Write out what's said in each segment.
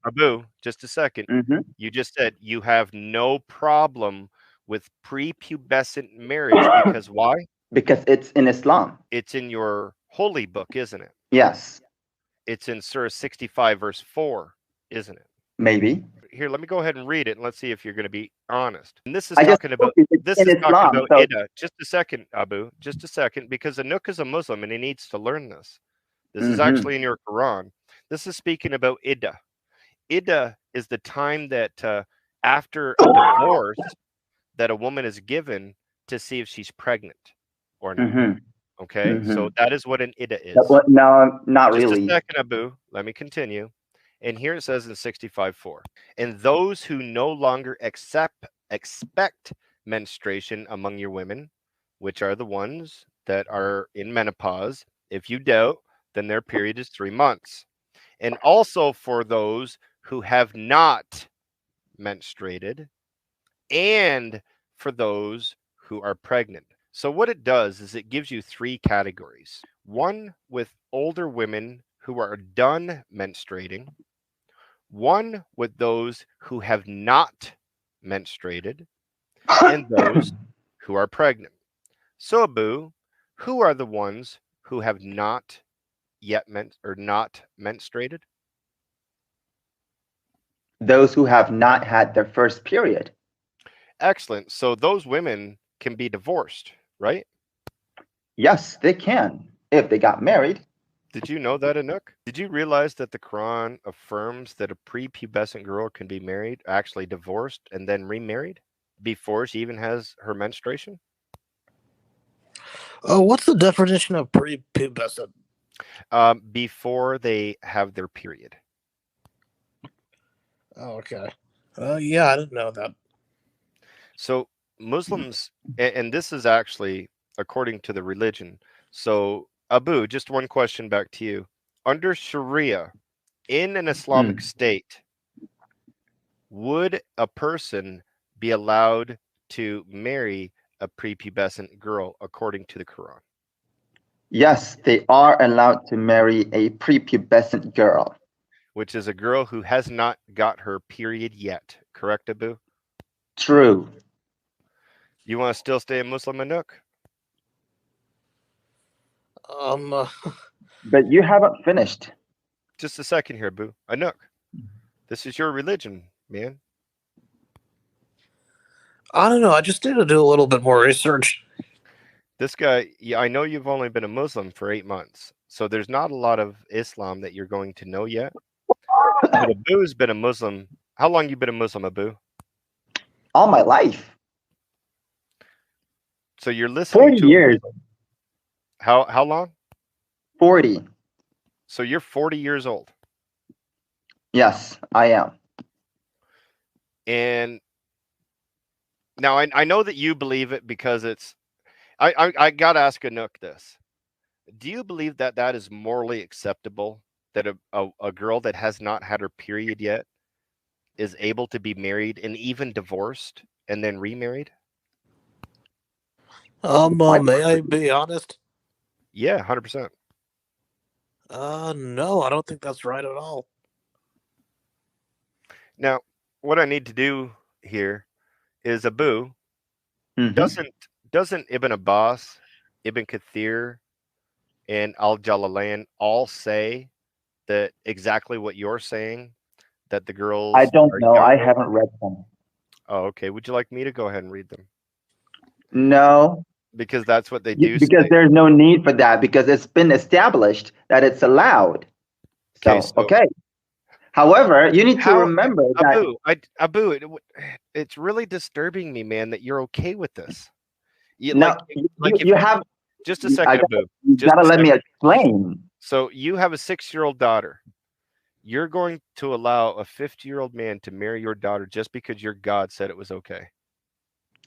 Abu, just a second. Hmm. You just said you have no problem with prepubescent marriage because why? Because it's in Islam. It's in your holy book, isn't it? Yes, It's in Surah 65, verse 4, isn't it? maybe. Here, let me go ahead and read it and let's see if you're going to be honest. And I just told you it's in Islam. So Ida. Just a second, Abu. Just a second, because Anouk is a Muslim and he needs to learn this. This is hmm actually in your Quran. This is speaking about Idda. Idda is the time that after a divorce that a woman is given to see if she's pregnant or not. hmm Okay, hmm so that is what an Idda is. No, not Just a really. second, Abu. Let me continue. And here it says in 65:4, and those who no longer expect menstruation among your women, which are the ones that are in menopause, if you doubt, then their period is 3 months. And also for those who have not menstruated, and for those who are pregnant. So what it does is it gives you 3 categories. One with older women who are done menstruating, one with those who have not menstruated, and those who are pregnant. So, Abu, who are the ones who have not yet not menstruated? Those who have not had their first period. Excellent. So those women can be divorced, right? Yes, they can if they got married. Did you know that, Anouk? Did you realize that the Quran affirms that a prepubescent girl can be married, actually divorced, and then remarried before she even has her menstruation? Oh, what's the definition of prepubescent? Before they have their period. Oh, okay. Yeah, I didn't know that. So Muslims, and this is actually according to the religion. So Abu, just one question back to you. Under Sharia, in an Islamic state, would a person be allowed to marry a prepubescent girl according to the Quran? Yes, they are allowed to marry a prepubescent girl. Which is a girl who has not got her period yet. Correct, Abu? True. You want to still stay a Muslim, Anouk? But you haven't finished. Just a second here, Abu. Anouk, this is your religion, man. I don't know. I just need to do a little bit more research. This guy, yeah, I know you've only been a Muslim for 8 months, so there's not a lot of Islam that you're going to know yet. But Abu's been a Muslim. How long you been a Muslim, Abu? All my life. So you're listening 40 to years. How long? 40. So you're 40 years old. Yes, I am. And now I know that you believe it because it's. I gotta ask Anouk this. Do you believe that that is morally acceptable that a girl that has not had her period yet is able to be married and even divorced and then remarried? May I be honest? Yeah, 100%. No, I don't think that's right at all. Now, what I need to do here is Abu, doesn't Ibn Abbas, Ibn Kathir, and Al-Jalalain all say that exactly what you're saying, that the girls I don't are know. I younger? haven't read them. Oh, okay. Would you like me to go ahead and read them? No. Because that's what they do Because say. there's no need for that because it's been established that it's allowed. Okay, So, okay. However, you need to remember that Abu, it's really disturbing me, man, that you're okay with this. you have just a second, Abu. You gotta let me explain. So you have a 6-year-old daughter. You're going to allow a 50-year-old man to marry your daughter just because your God said it was okay?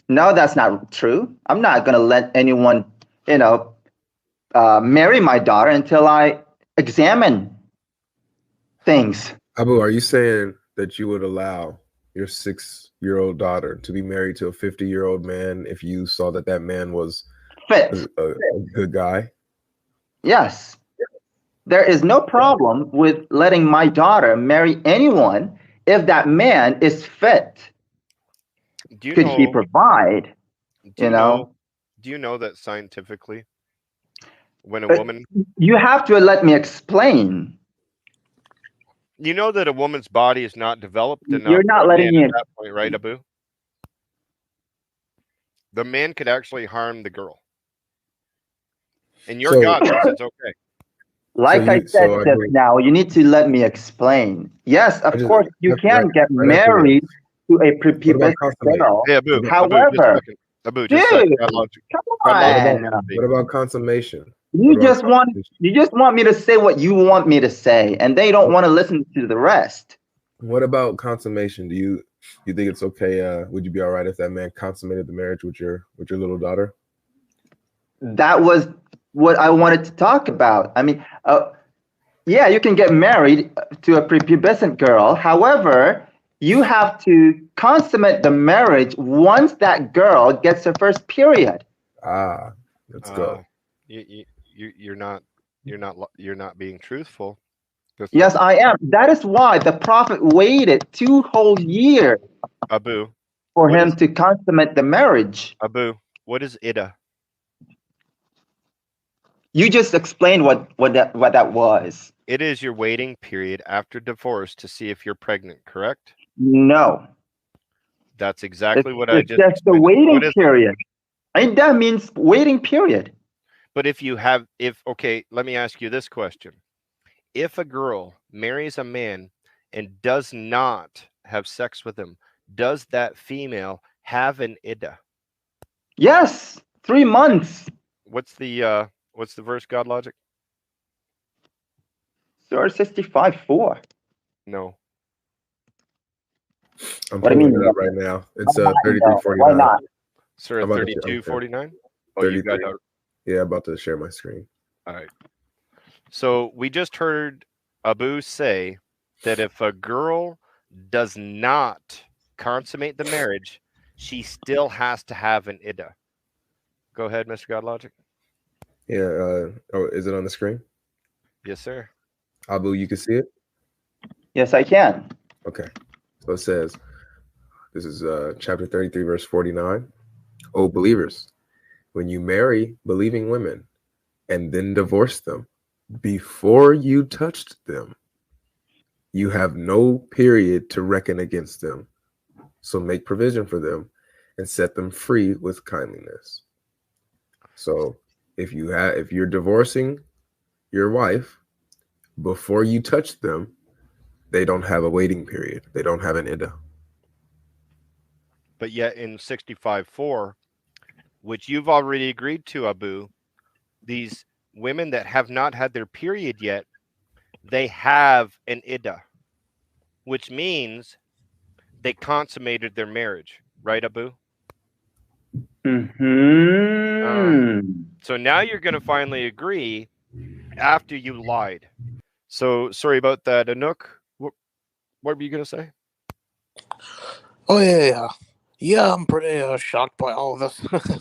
No, that's not true. I'm not gonna let anyone, marry my daughter until I examine things. Abu, are you saying that you would allow your 6-year-old daughter to be married to a 50-year-old man if you saw that man was fit, a good guy? Yes, there is no problem with letting my daughter marry anyone if that man is fit. Do you Could he know? provide? Do You know, Do you know that scientifically, when a But woman, you have to let me explain. you know that a woman's body is not developed enough You're not for a man letting me. at that point, right, Abu? The man could actually harm the girl, and your So- God says it's okay. Like I you- said so I just believe- now, you need to let me explain. Yes, of course, you can get right after married to a What about prepubescent consummate? girl. Hey, Abu. Abu, just a However, second. Abu, just a second. dude, God loves you. come God loves you. on. What about consummation? You What about just want consummation? you just want me to say what you want me to say, and they don't want to listen to the rest. What about consummation? Do you think it's okay? Would you be all right if that man consummated the marriage with your little daughter? That was what I wanted to talk about. I mean, yeah, you can get married to a prepubescent girl. However, you have to consummate the marriage once that girl gets her first period. Let's go. You're not being truthful. That's Yes, not- I am. That is why the prophet waited 2 whole years Abu, for What him is- to consummate the marriage. Abu, what is Ida? You just explained what that was. It is your waiting period after divorce to see if you're pregnant, correct? No, That's exactly it's, what I it's just just the explained. waiting What is- period. And that means waiting period. But okay, let me ask you this question. If a girl marries a man and does not have sex with him, does that female have an Ida? Yes, 3 months. What's the verse, God Logic? Surah 65:4. No. I'm What do you pulling mean? it up right now. It's Why 33:49. not? Surah I'm about to- 32:49? Oh, you got 33. Yeah, about to share my screen. All right. So we just heard Abu say that if a girl does not consummate the marriage, she still has to have an Ida. Go ahead, Mr. Godlogic. Yeah. Is it on the screen? Yes, sir. Abu, you can see it? Yes, I can. Okay. So it says, this is chapter 33, verse 49. O believers, when you marry believing women and then divorce them before you touched them, you have no period to reckon against them. So make provision for them and set them free with kindliness. So if you're divorcing your wife before you touch them, they don't have a waiting period. They don't have an Ida. But yet in 65:4, which you've already agreed to, Abu, these women that have not had their period yet, they have an Ida, which means they consummated their marriage, right, Abu? So now you're going to finally agree after you lied. So sorry about that, Anouk. What were you going to say? Oh yeah. Yeah, I'm pretty shocked by all of this.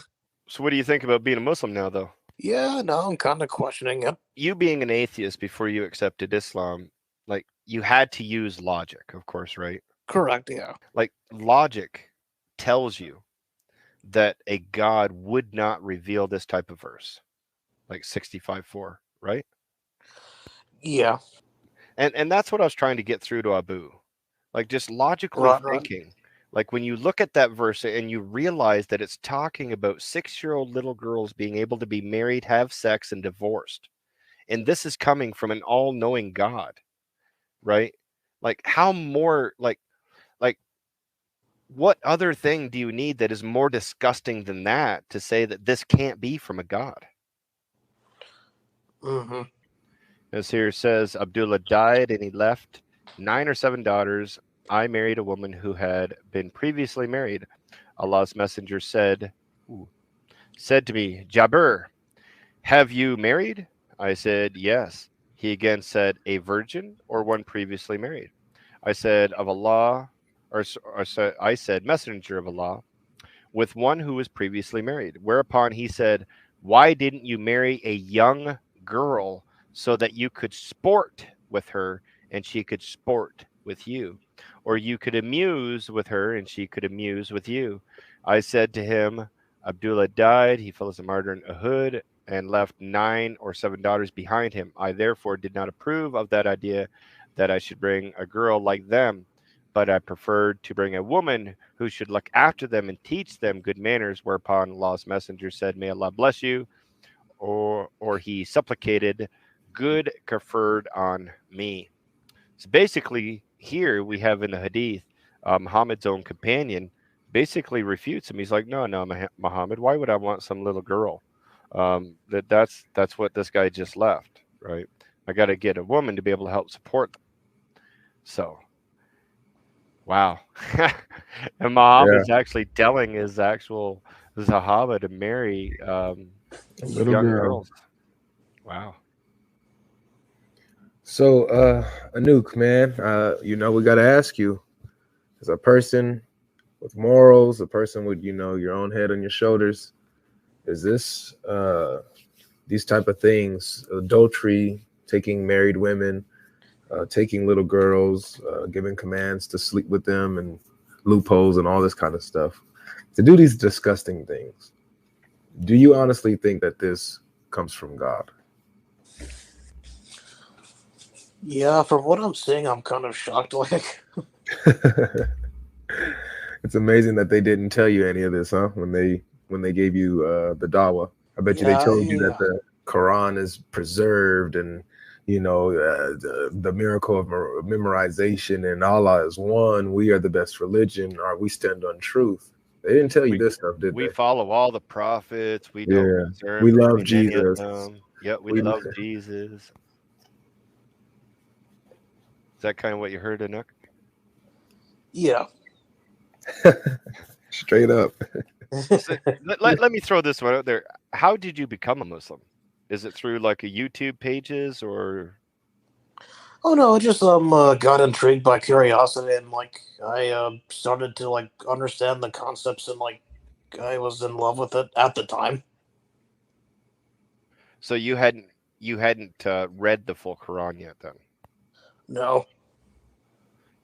So what do you think about being a Muslim now, though? Yeah, no, I'm kind of questioning it. You being an atheist before you accepted Islam, like you had to use logic, of course, right? Correct, yeah. Like logic tells you that a God would not reveal this type of verse, like 65:4, right? Yeah. And that's what I was trying to get through to Abu. Like just logically Right. thinking. Like when you look at that verse and you realize that it's talking about 6-year-old little girls being able to be married, have sex, and divorced. And this is coming from an all-knowing God, right? Like how more like what other thing do you need that is more disgusting than that to say that this can't be from a God? Mm-hmm. As here says, Abdullah died and he left 9 or 7 daughters. I married a woman who had been previously married. Allah's messenger said to me, Jabir, have you married? I said, yes. He again said, a virgin or one previously married? I said, of Allah, I said, messenger of Allah, with one who was previously married. Whereupon he said, why didn't you marry a young girl so that you could sport with her and she could sport with you, or you could amuse with her and she could amuse with you. I said to him, Abdullah died. He fell as a martyr in Uhud and left 9 or 7 daughters behind him. I therefore did not approve of that idea that I should bring a girl like them, but I preferred to bring a woman who should look after them and teach them good manners. Whereupon Allah's messenger said, May Allah bless you, or he supplicated, good conferred on me. So basically, here we have in the hadith, Muhammad's own companion basically refutes him. He's like, no, Muhammad, why would I want some little girl? That's what this guy just left, right? I got to get a woman to be able to help support them. So, wow. And Muhammad's actually telling his actual Sahaba to marry Little young girl. girls. Wow. So, Anouk, man, we got to ask you, as a person with morals, a person with, your own head on your shoulders, is this, these type of things, adultery, taking married women, taking little girls, giving commands to sleep with them and loopholes and all this kind of stuff, to do these disgusting things, do you honestly think that this comes from God? Yeah, from what I'm seeing, I'm kind of shocked. Like, It's amazing that they didn't tell you any of this, huh? When they gave you the dawah, I bet you they told you that the Quran is preserved and the miracle of memorization and Allah is one. We are the best religion. Or we stand on truth. They didn't tell you this stuff, did they? We follow all the prophets. We Yeah. don't concern We love between any of Jesus. them. Yeah, we love Jesus. Is that kind of what you heard, Anouk? yeah. Straight up. So, let me throw this one out there. How did you become a Muslim? Is it through like a YouTube pages or? Oh no, I just got intrigued by curiosity and like I started to like understand the concepts and like I was in love with it at the time. So you hadn't read the full Quran yet, then? No.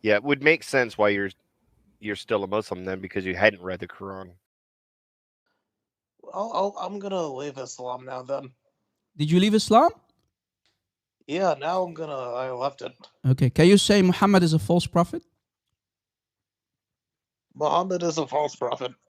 Yeah, it would make sense why you're still a Muslim then, because you hadn't read the Quran. I'm gonna leave Islam now then. Did you leave Islam? Yeah, now I left it. Okay, can you say Muhammad is a false prophet? Muhammad is a false prophet.